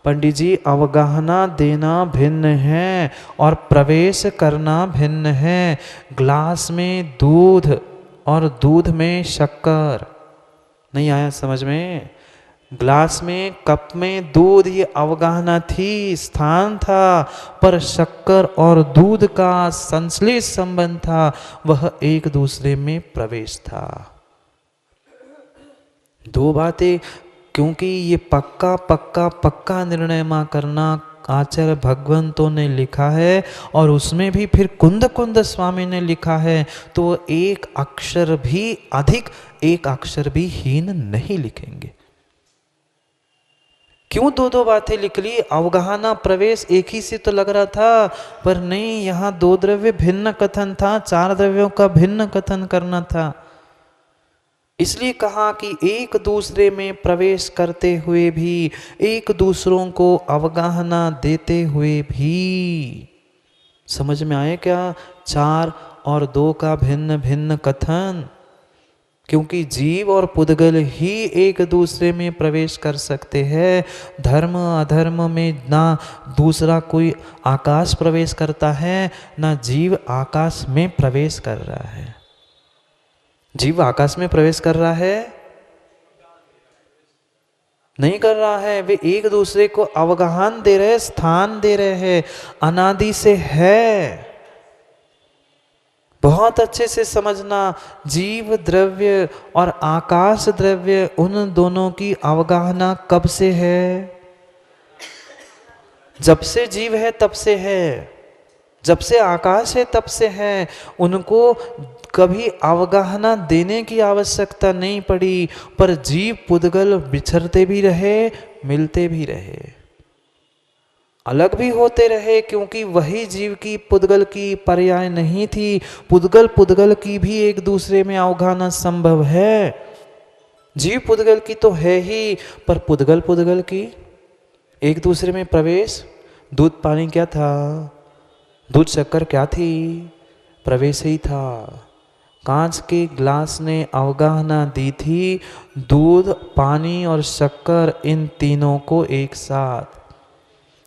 पंडित जी? अवगाहना देना भिन्न है और प्रवेश करना भिन्न है। ग्लास में दूध और दूध में शक्कर, नहीं आया समझ में? ग्लास में, कप में दूध, ये अवगाहना थी, स्थान था, पर शक्कर और दूध का संश्लेष संबंध था, वह एक दूसरे में प्रवेश था। 2 बातें, क्योंकि ये पक्का पक्का पक्का निर्णय मां करना आचार्य भगवंतों ने लिखा है, और उसमें भी फिर कुंद कुंद स्वामी ने लिखा है, तो एक अक्षर भी अधिक, एक अक्षर भी हीन नहीं लिखेंगे। क्यों 2 बातें लिख ली? अवगाहना प्रवेश एक ही से तो लग रहा था, पर नहीं, यहाँ 2 द्रव्य भिन्न कथन था, 4 द्रव्यों का भिन्न कथन करना था। इसलिए कहा कि एक दूसरे में प्रवेश करते हुए भी, एक दूसरों को अवगाहना देते हुए भी। समझ में आए क्या? 4 और 2 का भिन्न भिन्न कथन, क्योंकि जीव और पुद्गल ही एक दूसरे में प्रवेश कर सकते हैं। धर्म अधर्म में ना दूसरा कोई आकाश प्रवेश करता है, ना जीव आकाश में प्रवेश कर रहा है। जीव आकाश में प्रवेश कर रहा है? नहीं कर रहा है। वे एक दूसरे को अवगाहन दे रहे, स्थान दे रहे हैं, अनादि से है। बहुत अच्छे से समझना, जीव द्रव्य और आकाश द्रव्य, उन दोनों की अवगाहना कब से है? जब से जीव है तब से है, जब से आकाश है तब से है। उनको कभी अवगाहना देने की आवश्यकता नहीं पड़ी, पर जीव पुद्गल बिछड़ते भी रहे, मिलते भी रहे, अलग भी होते रहे, क्योंकि वही जीव की पुद्गल की पर्याय नहीं थी। पुद्गल पुद्गल की भी एक दूसरे में अवगाहना संभव है। जीव पुद्गल की तो है ही, पर पुद्गल पुद्गल की एक दूसरे में प्रवेश। दूध पानी क्या था? दूध शक्कर क्या थी? प्रवेश ही था। कांच के ग्लास ने अवगाहना दी थी, दूध, पानी और शक्कर, इन तीनों को एक साथ।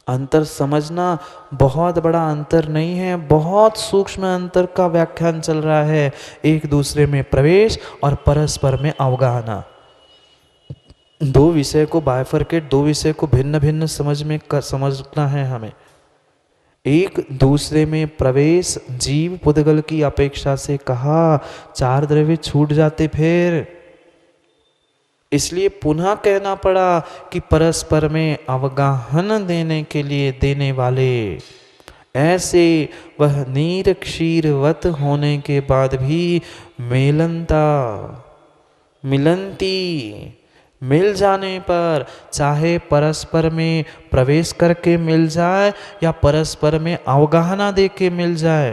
अंतर समझना, बहुत बड़ा अंतर नहीं है, बहुत सूक्ष्म अंतर का व्याख्यान चल रहा है। एक दूसरे में प्रवेश और परस्पर में अवगाहना, 2 विषय को बाइफरकेट, 2 विषय को भिन्न भिन्न समझना है हमें। एक दूसरे में प्रवेश, जीव पुद्गल की अपेक्षा से कहा, 4 द्रव्य छूट जाते फिर। इसलिए पुनः कहना पड़ा कि परस्पर में अवगाहन देने के लिए देने वाले, ऐसे वह नीर क्षीरवत होने के बाद भी मेलनता, मिलंती, मिल जाने पर, चाहे परस्पर में प्रवेश करके मिल जाए या परस्पर में अवगाहना दे के मिल जाए।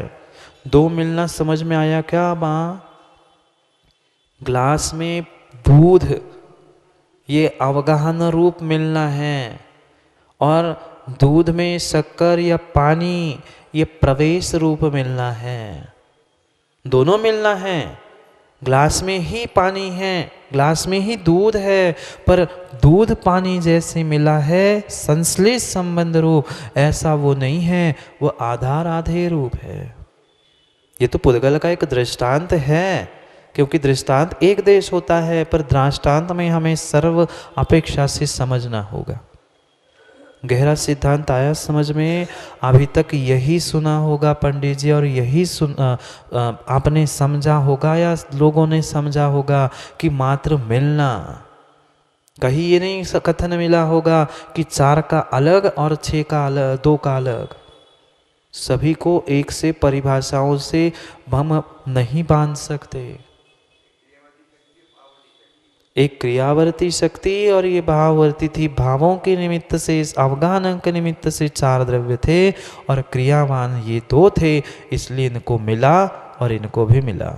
2 मिलना समझ में आया क्या माँ? ग्लास में दूध, ये अवगाहन रूप मिलना है, और दूध में शक्कर या पानी, ये प्रवेश रूप मिलना है। दोनों मिलना है। ग्लास में ही पानी है, ग्लास में ही दूध है, पर दूध पानी जैसे मिला है संश्लेष संबंध रूप, ऐसा वो नहीं है, वो आधार आधे रूप है। ये तो पुद्गल का एक दृष्टांत है, क्योंकि दृष्टांत एक देश होता है, पर दृष्टांत में हमें सर्व अपेक्षा से समझना होगा। गहरा सिद्धांत आया समझ में? अभी तक यही सुना होगा पंडित जी, और यही आपने समझा होगा या लोगों ने समझा होगा कि मात्र मिलना। कहीं ये नहीं कथन मिला होगा कि 4 का अलग और 6 का अलग, 2 का अलग। सभी को एक से परिभाषाओं से हम नहीं बांध सकते। एक क्रियावर्ती शक्ति और ये भाववर्ती थी। भावों के निमित्त से, इस अवगाहन के निमित्त से 4 द्रव्य थे और क्रियावान ये 2 थे, इसलिए इनको मिला और इनको भी मिला।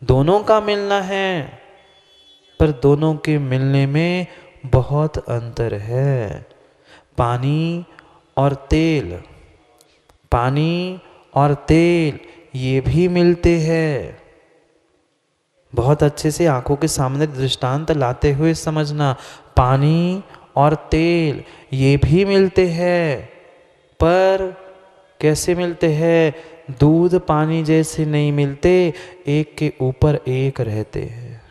दोनों का मिलना है, पर दोनों के मिलने में बहुत अंतर है। पानी और तेल, पानी और तेल ये भी मिलते हैं। बहुत अच्छे से आंखों के सामने दृष्टांत लाते हुए समझना। पानी और तेल ये भी मिलते हैं, पर कैसे मिलते हैं? दूध पानी जैसे नहीं मिलते, एक के ऊपर एक रहते हैं।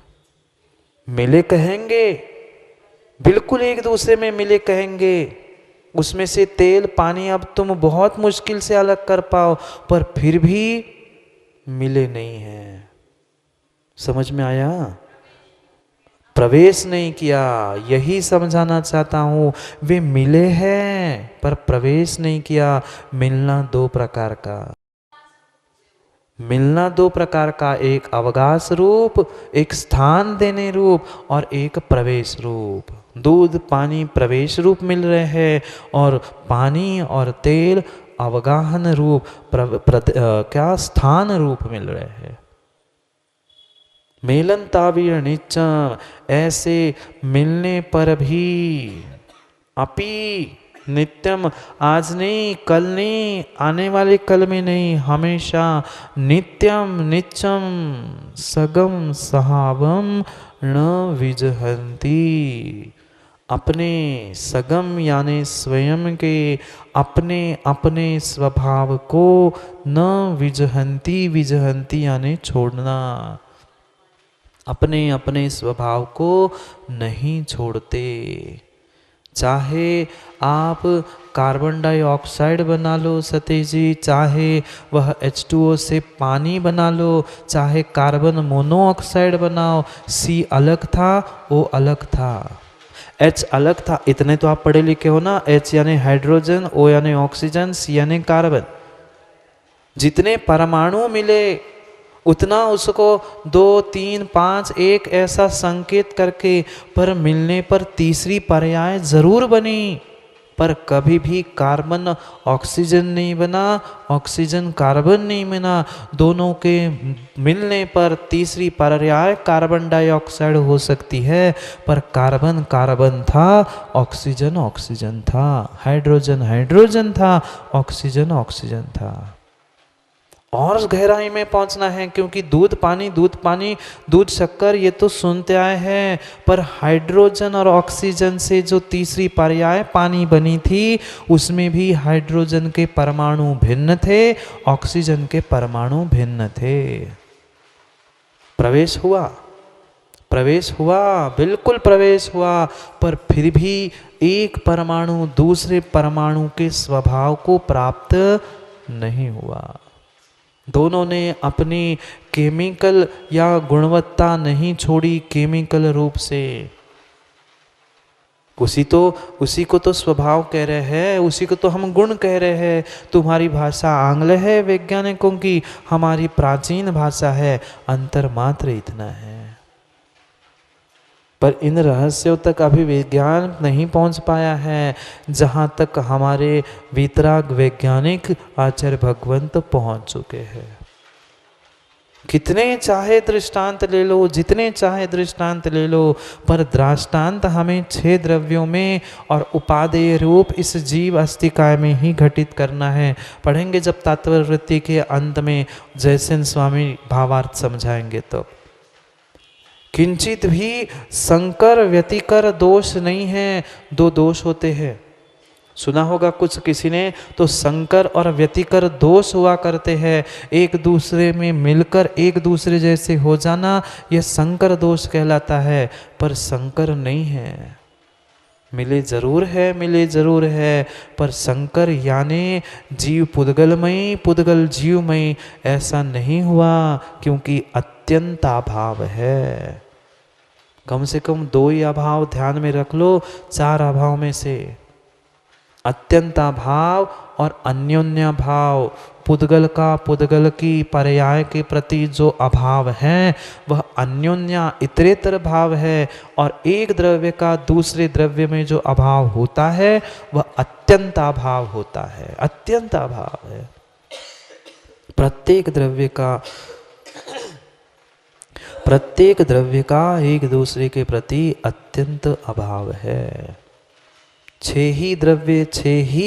मिले कहेंगे, बिल्कुल एक दूसरे में मिले कहेंगे। उसमें से तेल पानी अब तुम बहुत मुश्किल से अलग कर पाओ, पर फिर भी मिले नहीं हैं। समझ में आया? प्रवेश नहीं किया, यही समझाना चाहता हूं। वे मिले हैं पर प्रवेश नहीं किया। मिलना 2 प्रकार का, मिलना 2 प्रकार का, एक अवकाश रूप, एक स्थान देने रूप, और एक प्रवेश रूप। दूध पानी प्रवेश रूप मिल रहे हैं, और पानी और तेल अवगाहन रूप, क्या स्थान रूप मिल रहे हैं। मेलन तावीर नित्यम, ऐसे मिलने पर भी अपि नित्यम, आज नहीं, कल नहीं, आने वाले कल में नहीं, हमेशा नित्यम नित्यम सगम सहावम न विजहंती। अपने सगम यानी स्वयं के अपने अपने स्वभाव को न विजहंती, विजहंती यानी छोड़ना, अपने अपने स्वभाव को नहीं छोड़ते। चाहे आप कार्बन डाइऑक्साइड बना लो सतीश जी, चाहे वह H2O से पानी बना लो, चाहे कार्बन मोनोऑक्साइड बनाओ, C अलग था, O अलग था, H अलग था। इतने तो आप पढ़े लिखे हो ना। H यानी हाइड्रोजन, O यानी ऑक्सीजन, C यानी कार्बन। जितने परमाणु मिले उतना उसको 2, 3, 5, 1 ऐसा संकेत करके, पर मिलने पर तीसरी पर्याय जरूर बनी, पर कभी भी कार्बन ऑक्सीजन नहीं बना, ऑक्सीजन कार्बन नहीं बना। दोनों के मिलने पर तीसरी पर्याय कार्बन डाइऑक्साइड हो सकती है, पर कार्बन कार्बन था, ऑक्सीजन ऑक्सीजन था, हाइड्रोजन हाइड्रोजन था, ऑक्सीजन ऑक्सीजन था। और गहराई में पहुंचना है, क्योंकि दूध पानी, दूध पानी, दूध शक्कर ये तो सुनते आए हैं, पर हाइड्रोजन और ऑक्सीजन से जो तीसरी पर्याय पानी बनी थी, उसमें भी हाइड्रोजन के परमाणु भिन्न थे, ऑक्सीजन के परमाणु भिन्न थे। प्रवेश हुआ, प्रवेश हुआ, बिल्कुल प्रवेश हुआ, पर फिर भी एक परमाणु दूसरे परमाणु के स्वभाव को प्राप्त नहीं हुआ। दोनों ने अपनी केमिकल या गुणवत्ता नहीं छोड़ी, केमिकल रूप से। उसी को तो स्वभाव कह रहे हैं, उसी को तो हम गुण कह रहे हैं। तुम्हारी भाषा आंग्ल है वैज्ञानिकों की, हमारी प्राचीन भाषा है, अंतर मात्र इतना है। पर इन रहस्यों तक अभी विज्ञान नहीं पहुंच पाया है, जहां तक हमारे वीतराग वैज्ञानिक आचार्य भगवंत पहुंच चुके हैं। कितने चाहे दृष्टांत ले लो, जितने चाहे दृष्टांत ले लो, पर दृष्टांत हमें 6 द्रव्यों में और उपादेय रूप इस जीव अस्तिकाय में ही घटित करना है। पढ़ेंगे जब तात्पर्य वृत्ति के अंत में जयसेन स्वामी भावार्थ समझाएंगे तो। किंचित भी संकर व्यतिकर दोष नहीं है। दो दोष होते हैं, सुना होगा कुछ किसी ने, तो संकर और व्यतिकर दोष हुआ करते हैं। एक दूसरे में मिलकर एक दूसरे जैसे हो जाना, यह संकर दोष कहलाता है। पर संकर नहीं है, मिले जरूर है, मिले जरूर है, पर संकर यानी जीव पुद्गलमयी, पुद्गल जीवमयी ऐसा नहीं हुआ, क्योंकि अत्यंत अभाव है। कम से कम दो ही अभाव ध्यान में रख लो, चार अभाव में से। अत्यंत अभाव और अन्योन्य भाव, पुद्गल का पुद्गल की पर्याय के प्रति जो अभाव है वह अन्योन्य इतरेतर भाव है, और एक द्रव्य का दूसरे द्रव्य में जो अभाव होता है वह अत्यंत अभाव होता है, अत्यंत अभाव है। प्रत्येक द्रव्य का एक दूसरे के प्रति अत्यंत अभाव है। छह ही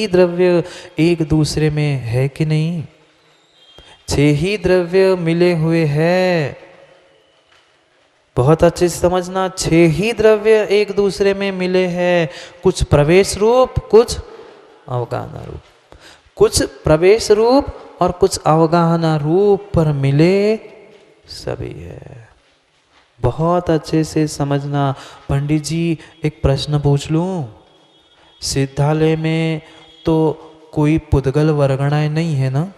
द्रव्य एक दूसरे में है कि नहीं? छह ही द्रव्य मिले हुए हैं, बहुत अच्छे से समझना। छह ही द्रव्य एक दूसरे में मिले हैं, कुछ प्रवेश रूप, कुछ अवगाहना रूप, कुछ प्रवेश रूप और कुछ अवगाहना रूप पर मिले सभी है। बहुत अच्छे से समझना। पंडित जी एक प्रश्न पूछ लूं? सिद्धालय में तो कोई पुद्गल वर्गणाएं नहीं है ना?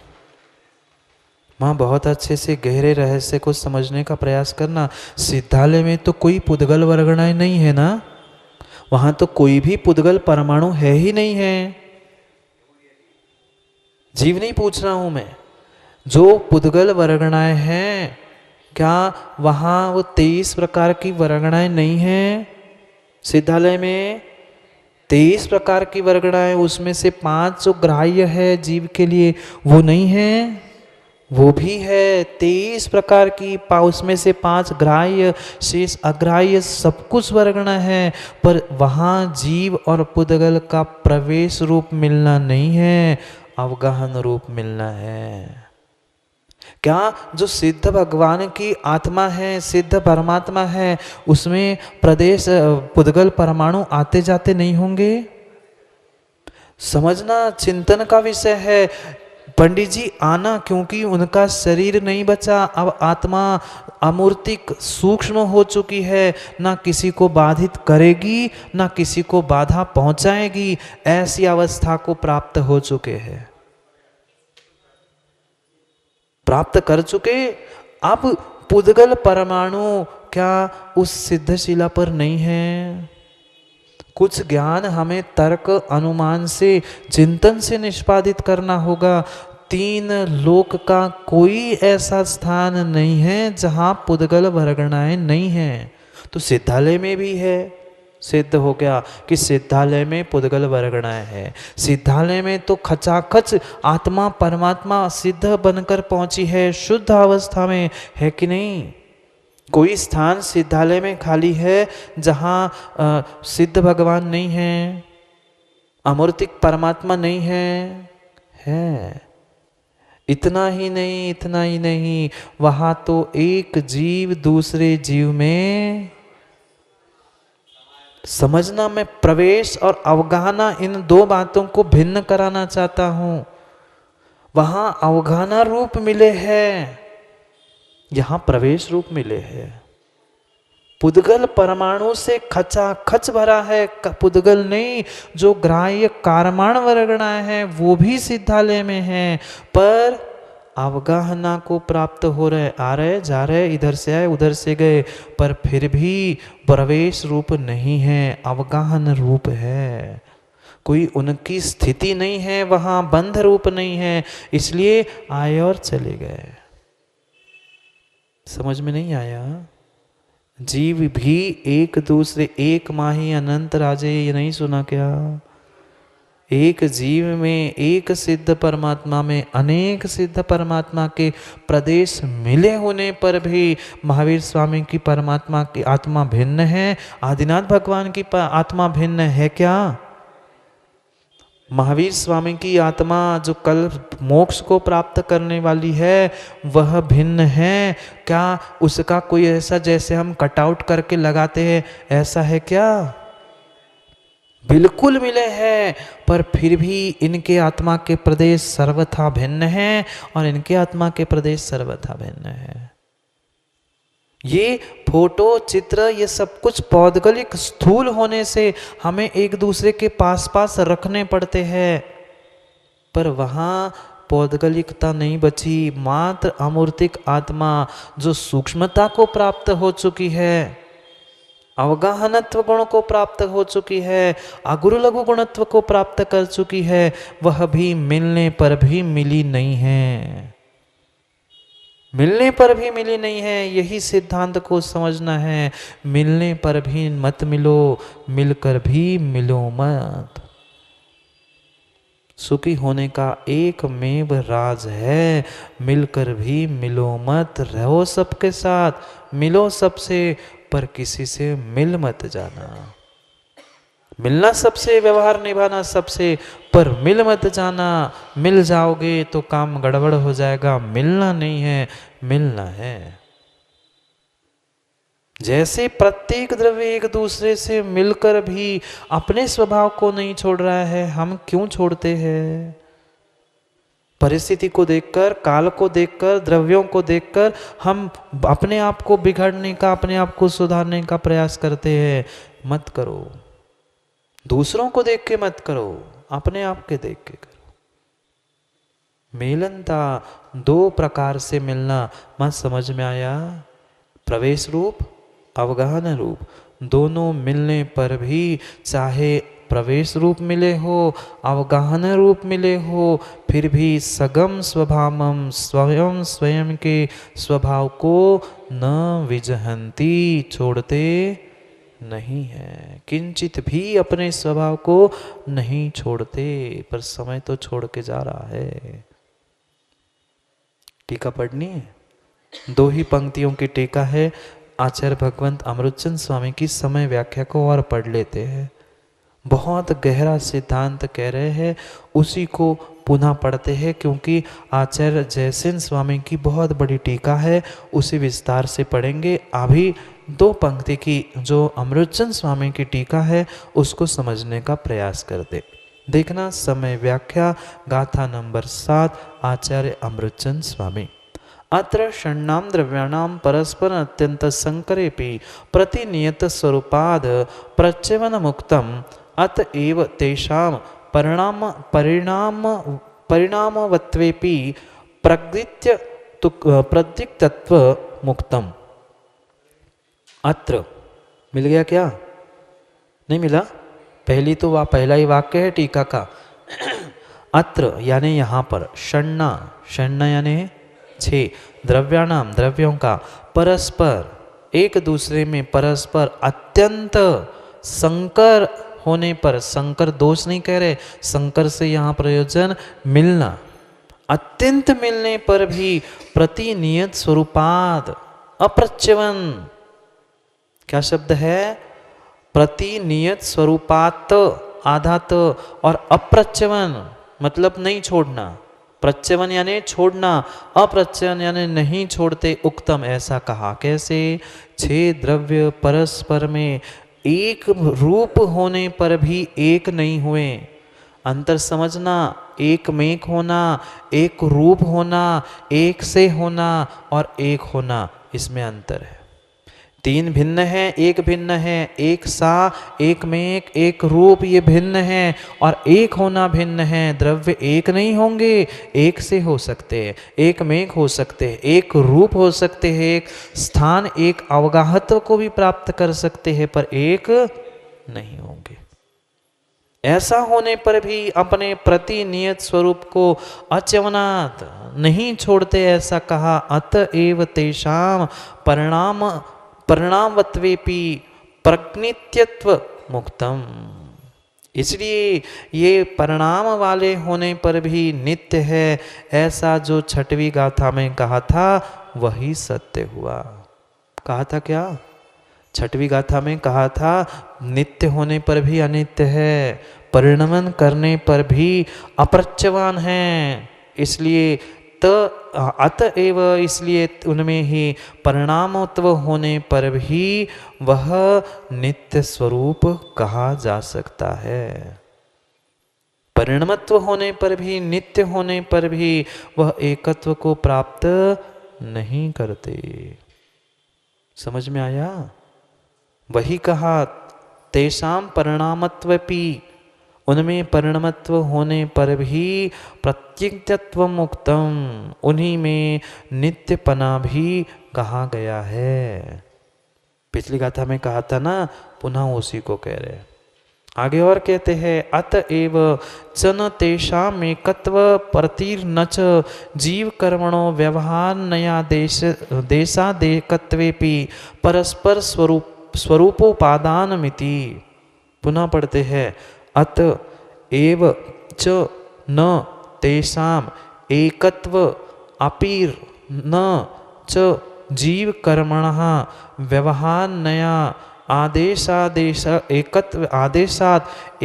माँ बहुत अच्छे से गहरे रहस्य को समझने का प्रयास करना। सिद्धालय में तो कोई पुद्गल वर्गणाएं नहीं है ना? वहां तो कोई भी पुद्गल परमाणु है ही नहीं है। जीव नहीं पूछ रहा हूं मैं, जो पुद्गल वर्गणाएं हैं, क्या वहां वो 23 प्रकार की वर्गणाएं नहीं है? सिद्धालय में 23 प्रकार की वर्गणाएं, उसमें से 5 जो ग्राह्य है जीव के लिए वो नहीं है? वो भी है 23 प्रकार की, उसमें से 5 ग्राह्य, शेष अग्राह्य, सब कुछ वर्गणा है। पर वहाँ जीव और पुद्गल का प्रवेश रूप मिलना नहीं है, अवगाहन रूप मिलना है। क्या जो सिद्ध भगवान की आत्मा है, सिद्ध परमात्मा है, उसमें प्रदेश पुद्गल परमाणु आते जाते नहीं होंगे? समझना चिंतन का विषय है। पंडित जी आना, क्योंकि उनका शरीर नहीं बचा, अब आत्मा अमूर्तिक सूक्ष्म हो चुकी है, ना किसी को बाधित करेगी ना किसी को बाधा पहुंचाएगी, ऐसी अवस्था को प्राप्त हो चुके हैं, प्राप्त कर चुके। अब पुद्गल परमाणु क्या उस सिद्धशिला पर नहीं है? कुछ ज्ञान हमें तर्क अनुमान से चिंतन से निष्पादित करना होगा। 3 लोक का कोई ऐसा स्थान नहीं है जहां पुद्गल वर्गणाएं नहीं है। तो सिद्धालय में भी है, सिद्ध हो गया कि सिद्धालय में पुद्गल वर्गणाएं है। सिद्धालय में तो खचाखच आत्मा परमात्मा सिद्ध बनकर पहुंची है, शुद्ध अवस्था में है कि नहीं? कोई स्थान सिद्धालय में खाली है जहाँ सिद्ध भगवान नहीं है, अमूर्तिक परमात्मा नहीं है? है। इतना ही नहीं, वहाँ तो एक जीव दूसरे जीव में, समझना, मैं प्रवेश और अवगाहना इन 2 बातों को भिन्न कराना चाहता हूँ। वहाँ अवगाहना रूप मिले हैं, यहाँ प्रवेश रूप मिले हैं। पुद्गल परमाणु से खचाखच भरा है, पुद्गल नहीं, जो ग्राह्य कारमाण वर्गणा है वो भी सिद्धालय में है, पर अवगाहना को प्राप्त हो रहे, आ रहे जा रहे, इधर से आए उधर से गए, पर फिर भी प्रवेश रूप नहीं है, अवगाहन रूप है। कोई उनकी स्थिति नहीं है, वहाँ बंध रूप नहीं है, इसलिए आए और चले गए। समझ में नहीं आया? जीव भी एक दूसरे, एक माही अनंत राजे, ये नहीं सुना क्या? एक जीव में, एक सिद्ध परमात्मा में अनेक सिद्ध परमात्मा के प्रदेश मिले होने पर भी महावीर स्वामी की परमात्मा की आत्मा भिन्न है, आदिनाथ भगवान की आत्मा भिन्न है क्या? महावीर स्वामी की आत्मा जो कल मोक्ष को प्राप्त करने वाली है वह भिन्न है क्या? उसका कोई ऐसा जैसे हम कटआउट करके लगाते हैं ऐसा है क्या? बिल्कुल मिले हैं, पर फिर भी इनके आत्मा के प्रदेश सर्वथा भिन्न हैं और इनके आत्मा के प्रदेश सर्वथा भिन्न है। ये फोटो चित्र ये सब कुछ पौद्गलिक स्थूल होने से हमें एक दूसरे के पास पास रखने पड़ते हैं, पर वहाँ पौद्गलिकता नहीं बची। मात्र अमूर्तिक आत्मा जो सूक्ष्मता को प्राप्त हो चुकी है, अवगाहनत्व गुण को प्राप्त हो चुकी है, अगुरु लघु गुणत्व को प्राप्त कर चुकी है, वह भी मिलने पर भी मिली नहीं है। मिलने पर भी मिली नहीं है, यही सिद्धांत को समझना है। मिलने पर भी मत मिलो, मिलकर भी मिलो मत। सुखी होने का एकमेव राज है, मिलकर भी मिलो मत। रहो सबके साथ, मिलो सबसे, पर किसी से मिल मत जाना। मिलना सबसे, व्यवहार निभाना सबसे, पर मिल मत जाना। मिल जाओगे तो काम गड़बड़ हो जाएगा। मिलना नहीं है, मिलना है। जैसे प्रत्येक द्रव्य एक दूसरे से मिलकर भी अपने स्वभाव को नहीं छोड़ रहा है, हम क्यों छोड़ते हैं? परिस्थिति को देखकर, काल को देखकर, द्रव्यों को देखकर हम अपने आप को बिगड़ने का, अपने आप को सुधारने का प्रयास करते हैं। मत करो। दूसरों को देख के मत करो, अपने आप के देख के करो। मेलनता दो प्रकार से मिलना मत समझ में आया? प्रवेश रूप, अवगाहन रूप। दोनों मिलने पर भी चाहे प्रवेश रूप मिले हो, अवगाहन रूप मिले हो, फिर भी सगम स्वभावम, स्वयं स्वयं के स्वभाव को न विजहंती, छोड़ते नहीं है। किंचित भी अपने स्वभाव को नहीं छोड़ते, पर समय तो छोड़ के जा रहा है। टीका पढ़नी है, दो ही पंक्तियों की टीका है। आचार्य भगवंत अमृतचंद स्वामी की समय व्याख्या को और पढ़ लेते हैं। बहुत गहरा सिद्धांत कह रहे हैं, उसी को पुनः पढ़ते हैं, क्योंकि आचार्य जयसेन स्वामी की बहुत बड़ी टीका है, उसे विस्तार से पढ़ेंगे। अभी दो पंक्ति की जो अमृतचंद स्वामी की टीका है उसको समझने का प्रयास करते। देखना समय व्याख्या गाथा नंबर 7 आचार्य अमृतचंद स्वामी। अत्र षण्णां द्रव्याणां परस्पर अत्यंत संकरेपि प्रतिनियत स्वरूपाद प्रच्यवन मुक्तम अतएव तेषां परिणामवत्वेपि प्रदीक्तत्व मुक्तम। अत्र मिल गया क्या? नहीं मिला? पहला ही वाक्य है टीका का। अत्र यानी यहाँ पर, षण्णा, षण्णा यानी 6, द्रव्याणाम द्रव्यों का, परस्पर एक दूसरे में, परस्पर अत्यंत संकर होने पर, संकर दोष नहीं कह रहे, संकर से यहाँ प्रयोजन मिलना, अत्यंत मिलने पर भी प्रतिनियत स्वरूपाद अप्रच्यवन। क्या शब्द है? प्रतिनियत स्वरूपात, आधात, और अप्रच्यवन मतलब नहीं छोड़ना। प्रच्यवन यानी छोड़ना, अप्रच्यवन यानी नहीं छोड़ते। उक्तम ऐसा कहा। कैसे? 6 द्रव्य परस्पर में एक रूप होने पर भी एक नहीं हुए। अंतर समझना, एक में एक होना, एक रूप होना, एक से होना और एक होना, इसमें अंतर है। 3 भिन्न है, एक भिन्न है, एक सा, एक में एक रूप, ये भिन्न है, और एक होना भिन्न है। द्रव्य एक नहीं होंगे, एक से हो सकते हैं, एक में एक हो सकते हैं, एक रूप हो सकते हैं, एक स्थान, एक अवगाहत्व को भी प्राप्त कर सकते हैं, पर एक नहीं होंगे। ऐसा होने पर भी अपने प्रतिनियत स्वरूप को अच्यवनात् नहीं छोड़ते, ऐसा कहा। अतएव तेषां परिणामवत्वेपि प्रज्ञित्यत्व मुक्तम। इसलिए ये परिणाम वाले होने पर भी नित्य है, ऐसा जो 6वीं गाथा में कहा था वही सत्य हुआ। कहा था क्या? 6वीं गाथा में कहा था नित्य होने पर भी अनित्य है, परिणमन करने पर भी अप्रत्यवान हैं। इसलिए अतएव इसलिए उनमें ही परिणामत्व होने पर भी वह नित्य स्वरूप कहा जा सकता है। परिणमत्व होने पर भी, नित्य होने पर भी वह एकत्व को प्राप्त नहीं करते। समझ में आया? वही कहा तेषां परिणामत्वपि, उनमें परिणमत्व होने पर भी प्रत्यक्षत्व मुक्तम, उन्हीं में नित्यपना भी कहा गया है। पिछली गाथा में कहा था ना, पुनः उसी को कह रहे हैं। आगे और कहते हैं अतएव च न तेषाम् एकत्व प्रतिर्न च जीव कर्मणो व्यवहार नया देशादेकत्वेपि परस्पर स्वरूपोपादानमिति। पुनः पढ़ते हैं अतएव च न तेषाम् एकत्व अपिर न च जीव कर्मणः व्यवहार नया आदेशात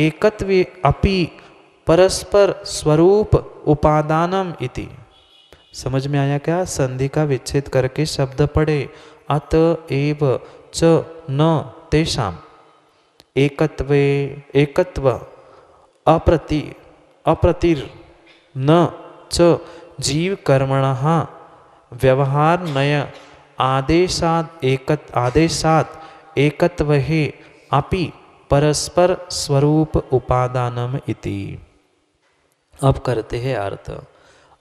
एकत्वे अपि परस्पर स्वरूप उपादानम इति। समझ में आया क्या? संधि का विच्छेद करके शब्द पढ़े। अतएव च न तेषाम् एकत्व अप्रतिर न च जीव कर्मणः व्यवहार नय आदेशात एकत्वे अपि परस्पर स्वरूप उपादानम इति। अब करते हैं अर्थ।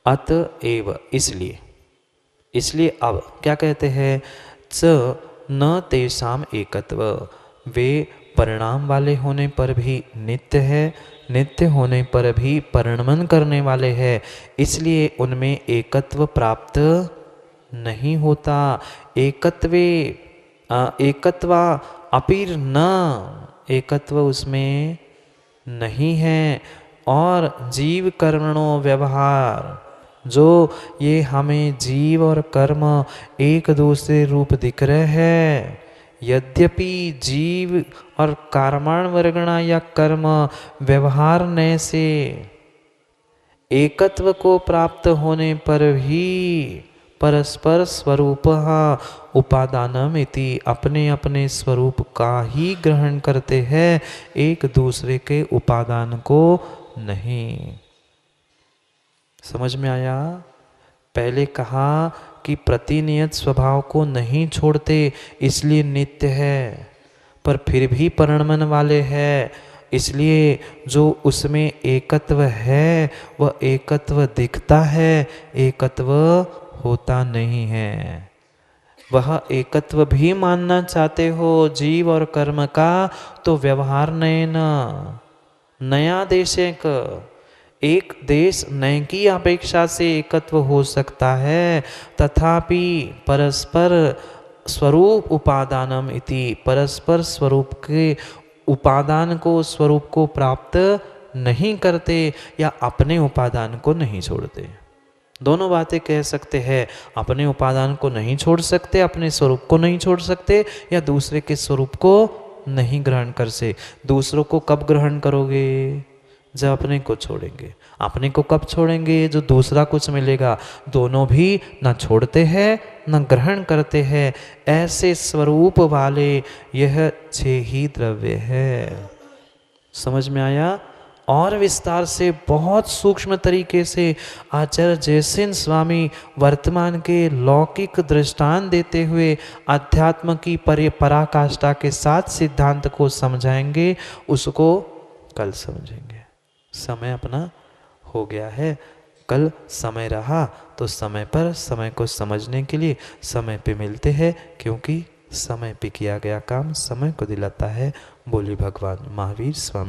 अतएव इसलिए अब क्या कहते हैं? च न तेषाम् एकत्व, वे परिणाम वाले होने पर भी नित्य है, नित्य होने पर भी परिणमन करने वाले हैं, इसलिए उनमें एकत्व प्राप्त नहीं होता। एकत्वा अपिर न, एकत्व उसमें नहीं है। और जीव कर्मणो व्यवहार, जो ये हमें जीव और कर्म एक दूसरे रूप दिख रहे हैं, यद्यपि जीव और कर्मण वर्गणा या कर्म व्यवहार ने से एकत्व को प्राप्त होने पर भी परस्पर स्वरूप उपादानम इति, अपने अपने स्वरूप का ही ग्रहण करते हैं, एक दूसरे के उपादान को नहीं। समझ में आया? पहले कहा कि प्रतिनियत स्वभाव को नहीं छोड़ते इसलिए नित्य है, पर फिर भी परिणमन वाले हैं, इसलिए जो उसमें एकत्व है वह एकत्व दिखता है, एकत्व होता नहीं है। वह एकत्व भी मानना चाहते हो जीव और कर्म का, तो व्यवहार नया देशेक, एक देश नए की अपेक्षा से एकत्व हो सकता है, तथापि परस्पर स्वरूप उपादानम इति, परस्पर स्वरूप के उपादान को, स्वरूप को प्राप्त नहीं करते या अपने उपादान को नहीं छोड़ते। दोनों बातें कह सकते हैं, अपने उपादान को नहीं छोड़ सकते, अपने स्वरूप को नहीं छोड़ सकते, या दूसरे के स्वरूप को नहीं ग्रहण कर से। दूसरों को कब ग्रहण करोगे? जब अपने को छोड़ेंगे। अपने को कब छोड़ेंगे? जो दूसरा कुछ मिलेगा। दोनों भी न छोड़ते हैं न ग्रहण करते हैं। ऐसे स्वरूप वाले यह 6 ही द्रव्य है। समझ में आया? और विस्तार से बहुत सूक्ष्म तरीके से आचार्य जयसेन स्वामी वर्तमान के लौकिक दृष्टांत देते हुए अध्यात्म की पराकाष्ठा के साथ सिद्धांत को समझाएंगे। उसको कल समझेंगे। समय अपना हो गया है। कल समय रहा तो समय पर समय को समझने के लिए समय पे मिलते हैं, क्योंकि समय पे किया गया काम समय को दिलाता है। बोली भगवान महावीर स्वामी।